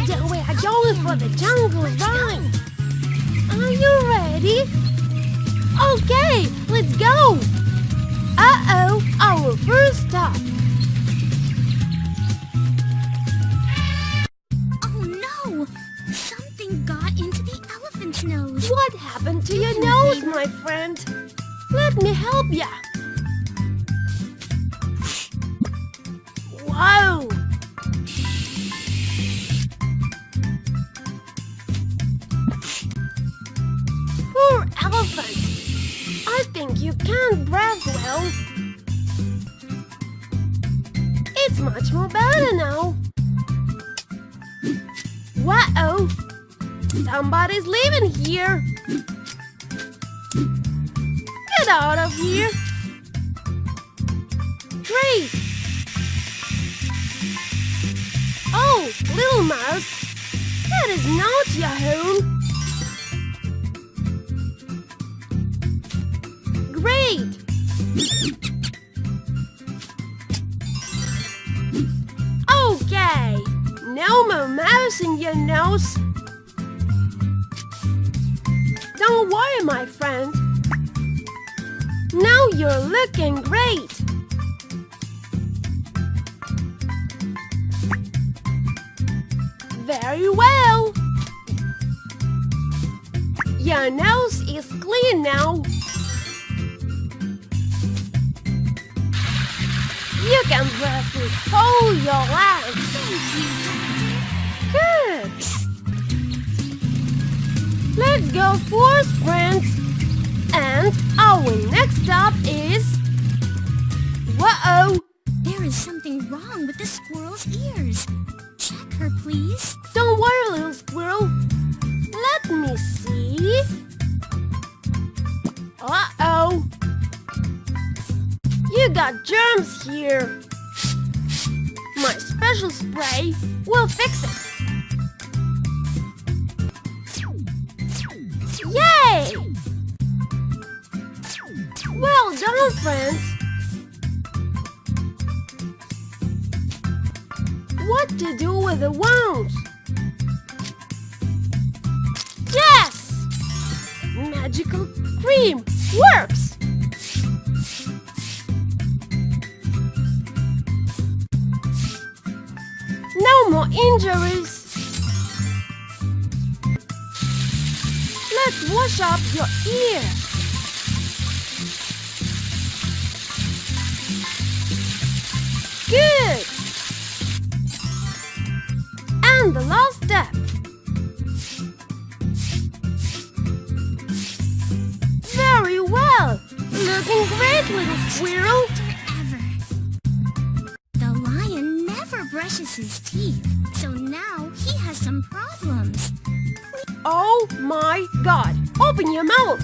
Today we are going for the jungle ride. Are you ready? Okay, let's go. Uh-oh, our first stop. Oh no! Something got into the elephant's nose. What happened to your nose, my friend? Let me help ya. Wow! Poor elephant. I think you can't breathe well. It's much more better now. Whoa! Somebody's living here. Get out of here. Great. Oh, little mouse. That is not your home. Great. Okay. No more mouse in your nose. Don't worry, my friend. Now you're looking great. Very well. Your nose is clean now. You can breathe with all your lungs. Good. Let's go for sprints. And our next stop is... Whoa! There is something wrong with the squirrel's ears. Check her, please. Don't worry, little squirrel. Let me see. Uh-oh. You got germs here. My special spray will fix it. Yay! Well done, friends. What to do with the wounds? Yes! Magical cream works! No more injuries. Let's wash up your ear. Good. And the last step. Very well. Looking great, little squirrel. The lion never brushes his teeth, so now he has some problems. Oh my God! Open your mouth!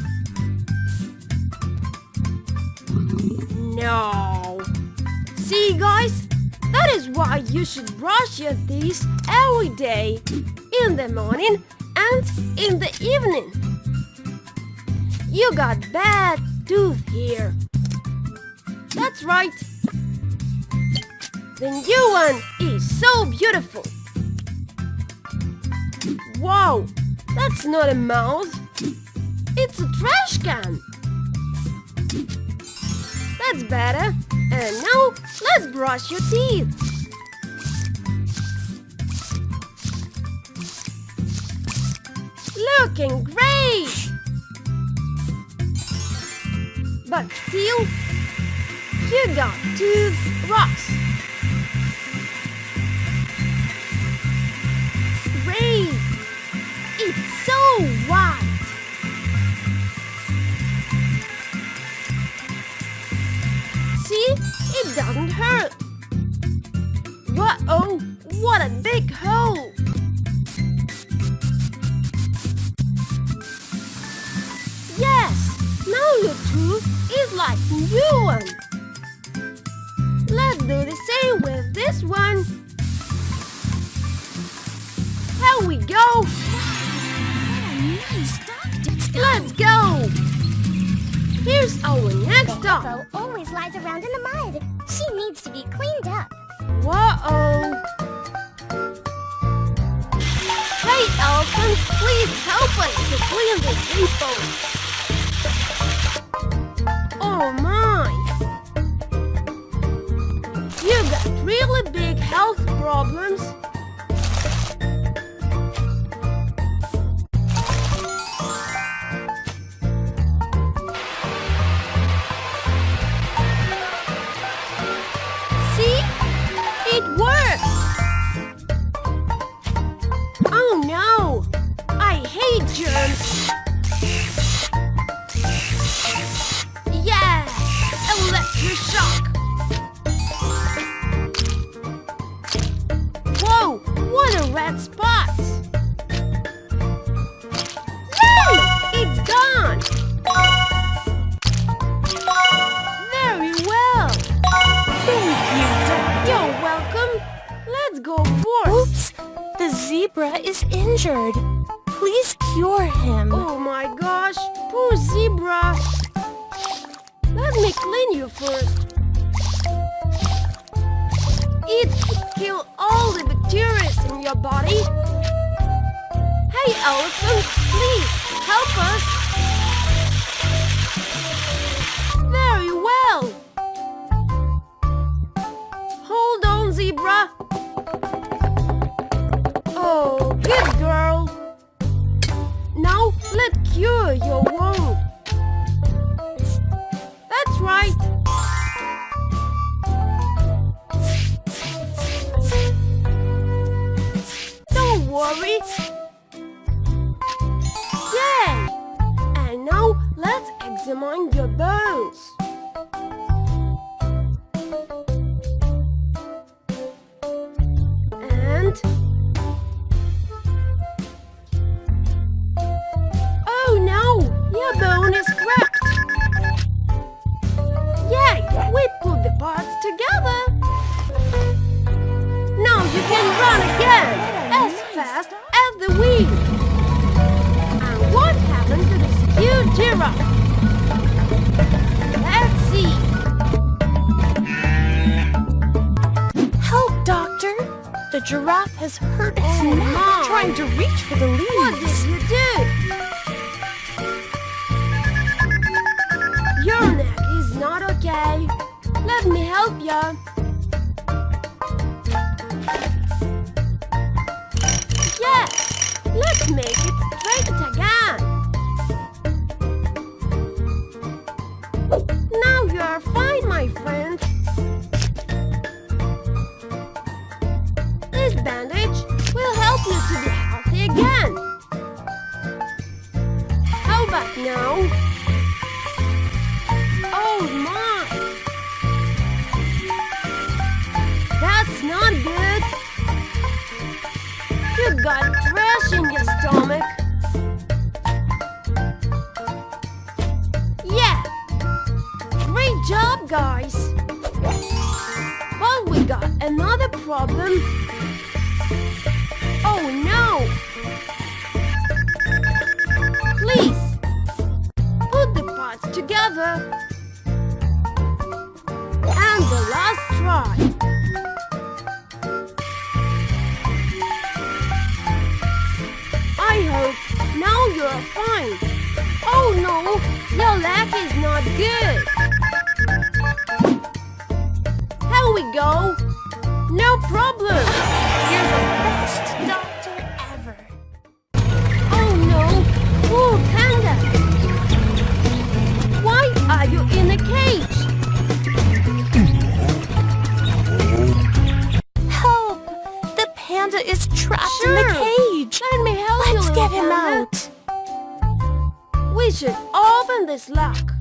No! See, guys? That is why you should brush your teeth every day. In the morning and in the evening. You got bad tooth here. That's right. The new one is so beautiful. Wow! That's not a mouth. It's a trash can. That's better. And now, let's brush your teeth. Looking great! But still, you got tooth rocks. Great! It's so white. See? It doesn't hurt. Whoa! What a big hole! Yes! Now your tooth is like a new one. Let's do the same with this one. Here we go! What a nice doctor! Let's go! Here's our next stop. Coco always lies around in the mud. She needs to be cleaned up. Whoa! please help us to clean this hippo. Oh my! You got really big health problems. See? It works! Oh no! I hate germs! Yeah! Electroshock! Whoa! What a red spot! Yay! It's gone! Very well! Thank you, Doctor. You're welcome! Let's go forth! Oops! The zebra is injured. Please cure him. Oh my gosh! Poor zebra! Let me clean you first. It could kill all the bacteria in your body. Hey elephant, please help us. Very well. Hold on, zebra. Oh, good girl. Now let's cure your wound. That's right. Don't worry. Yay! And now let's examine your bones. And oh no! Your bone is cracked. Yay! We put the parts together. Now you can run again, as fast as the wind. And what happened to this cute giraffe? Let's see. Help, Doctor. The giraffe has hurt its Oh, neck Mom. trying to reach for the What leaves. did you do? Your neck is not okay. Let me help you. Yes, let's make it straight again. Now you are fine, my friend. This bandage will help you to be healthy again. How about now? Oh my! That's not good. You got trash in your stomach. Yeah! Great job, guys! But we got another problem. Oh no! Please, put the parts together. And the last try. I hope now you're fine. Oh no, your leg is not good. Here we go. No problem. You're the best doctor ever. Oh no, poor panda. Why are you in a cage? Help! The panda is trapped in Sure. the cage. Let me help you, Let's little get him panda. out. We should open this lock.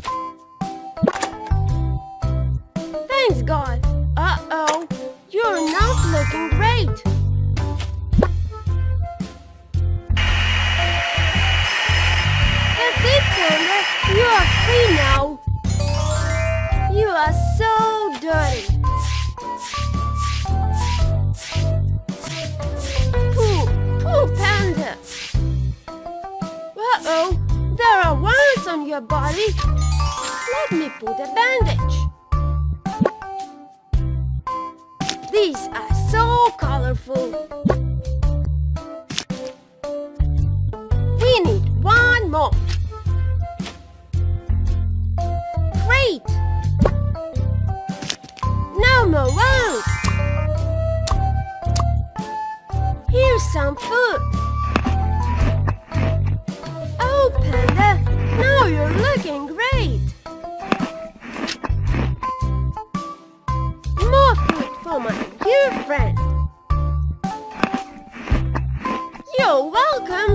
Thanks God. Uh-oh, you're not looking great. That's it, Panda. You are free now. You are so dirty. Poor Panda. Uh-oh, there are worms on your body. Let me put a bandage. These are so colorful. more. Great! No more wounds. Here's some food. Oh, Panda, now you're looking great. More food for my new friend. You're welcome.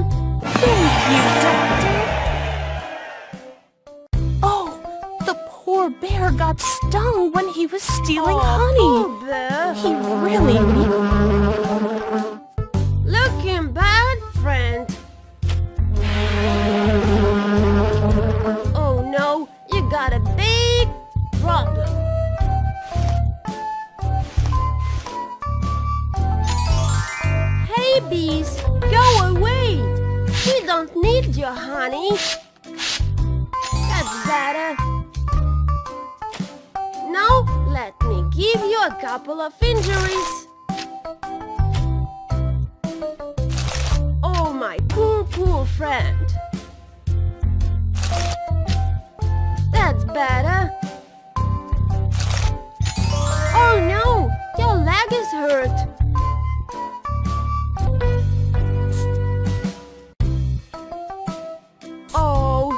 Thank you, Doctor. Oh, the poor bear got stung when he was stealing honey. Poor bear. He really needs... Looking bad, friend. Oh no, you got a big problem. Hey bees, go away. We don't need your honey. That's better. Now let me give you a couple of injuries. Oh, my poor friend. That's better. Oh no, your leg is hurt. Oh.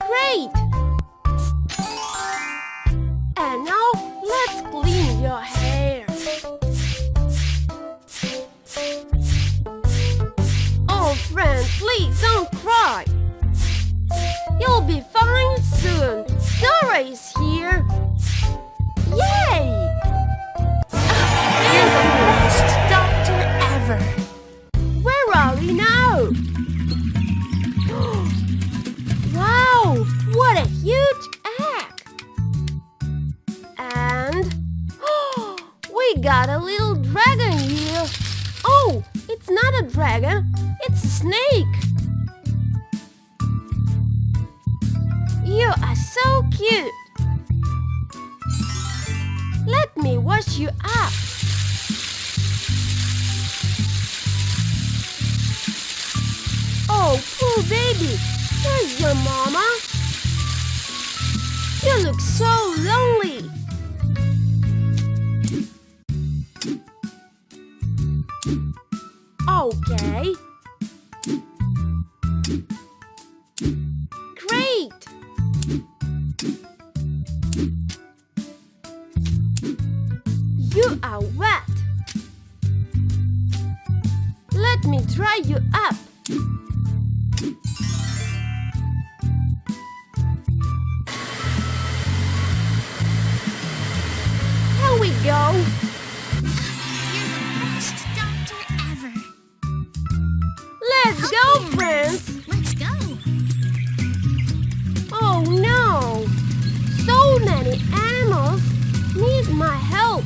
Great. And now let's clean your hair. Oh, friend, please don't cry. You'll be fine soon. Dora is here. Yay! You're the best doctor ever. Where are we now? Wow, what a huge egg! And we got a little dragon here. Oh, it's not a dragon, it's a snake. You are so cute. Let me wash you up. Oh, poor baby. Where's your mama? You look so lonely. Okay. Great. You are wet. Let me dry you up. Here we go. You're the best doctor ever. Let's go, friends. Let's go. Oh no! So many animals need my help.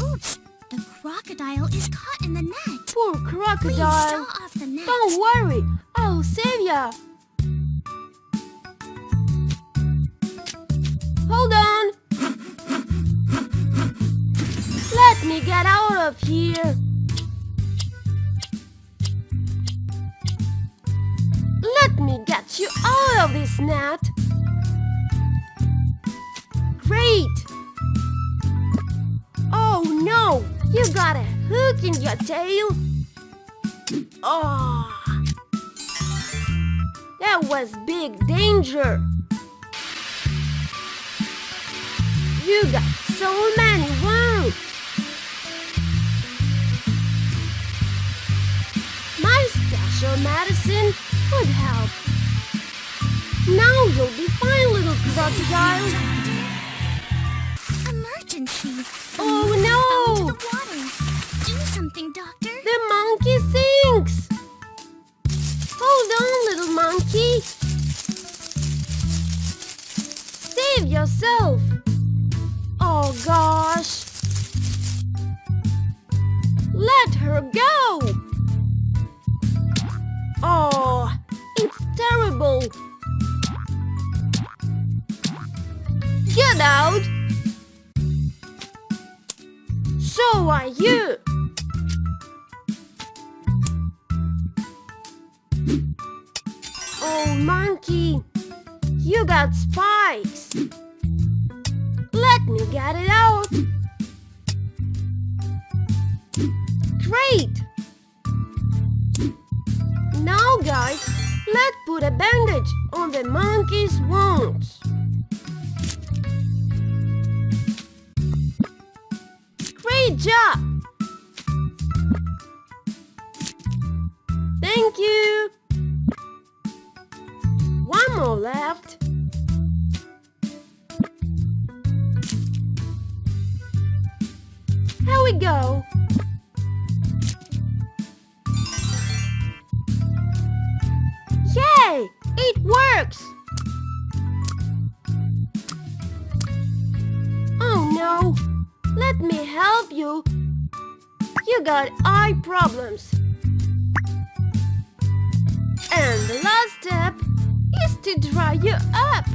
Oops, the crocodile is caught in the net. Poor Please crocodile. saw off the net. Don't worry, I'll save ya. Hold on. Let me get out of here. Let me get you out of this net. Great. Oh no, you got a hook in your tail. Oh, that was big danger. You got so many wounds. My special medicine would help. Now you'll be fine, little crocodile. Emergency. Oh Into no! the water. Do something, doctor. The monkey sinks! Hold on, little monkey. Save yourself. Oh gosh. Let her go. Oh, it's terrible. Get out. So are you. Oh, monkey, you got spikes. Let me get it out. Great! Now guys, let's put a bandage on the monkey's wounds. Great job! Thank you! One more left. Here we go. Yay! It works! Oh no! Let me help you. You got eye problems. And the last step is to dry you up.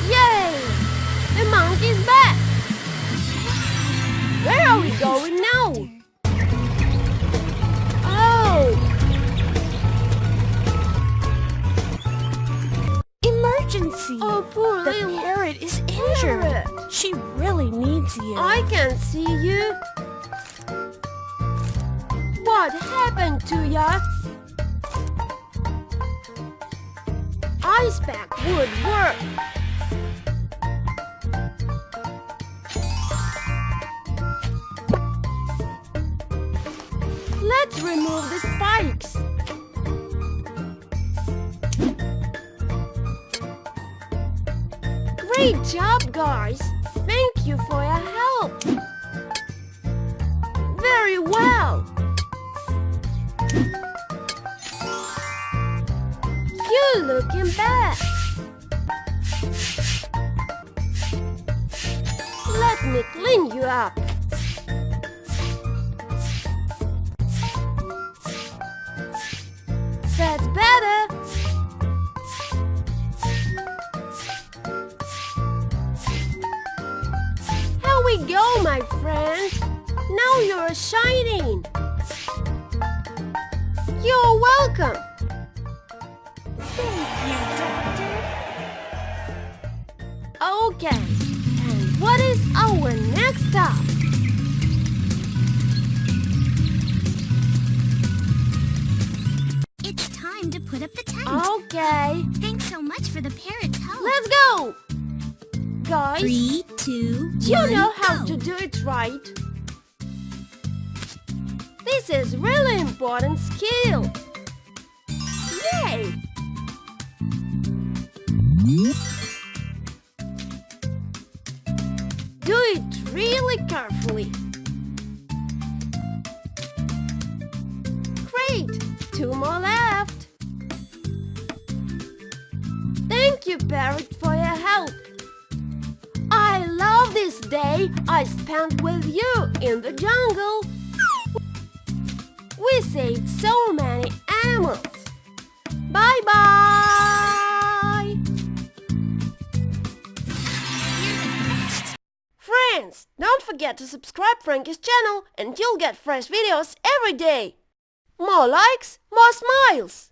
Yay! The monkey's back. Where are we going now? Oh! Emergency! Oh, poor The little parrot is injured. parrot. She really needs you. I can't see you. What happened to ya? Ice pack would work. Let's remove the spikes. Great job, guys. Thank you for your help. Very well. You're looking bad. Let me clean you up. That's better. Here we go, my friend. Now you're shining. You're welcome. Thank you, Doctor. Okay, and what is our next stop? It's time to put up the tent. Okay, Thanks so much for the parrot's help. let's go! Guys, 3, 2, 1, you know how go. to do it right. This is really important skill. Yay! Do it really carefully. Great! 2 more left. Thank you, Parrot, for your help. I love this day I spent with you in the jungle. We saved so many animals. Bye-bye! You're the best. Friends, don't forget to subscribe Frankie's channel and you'll get fresh videos every day. More likes, more smiles!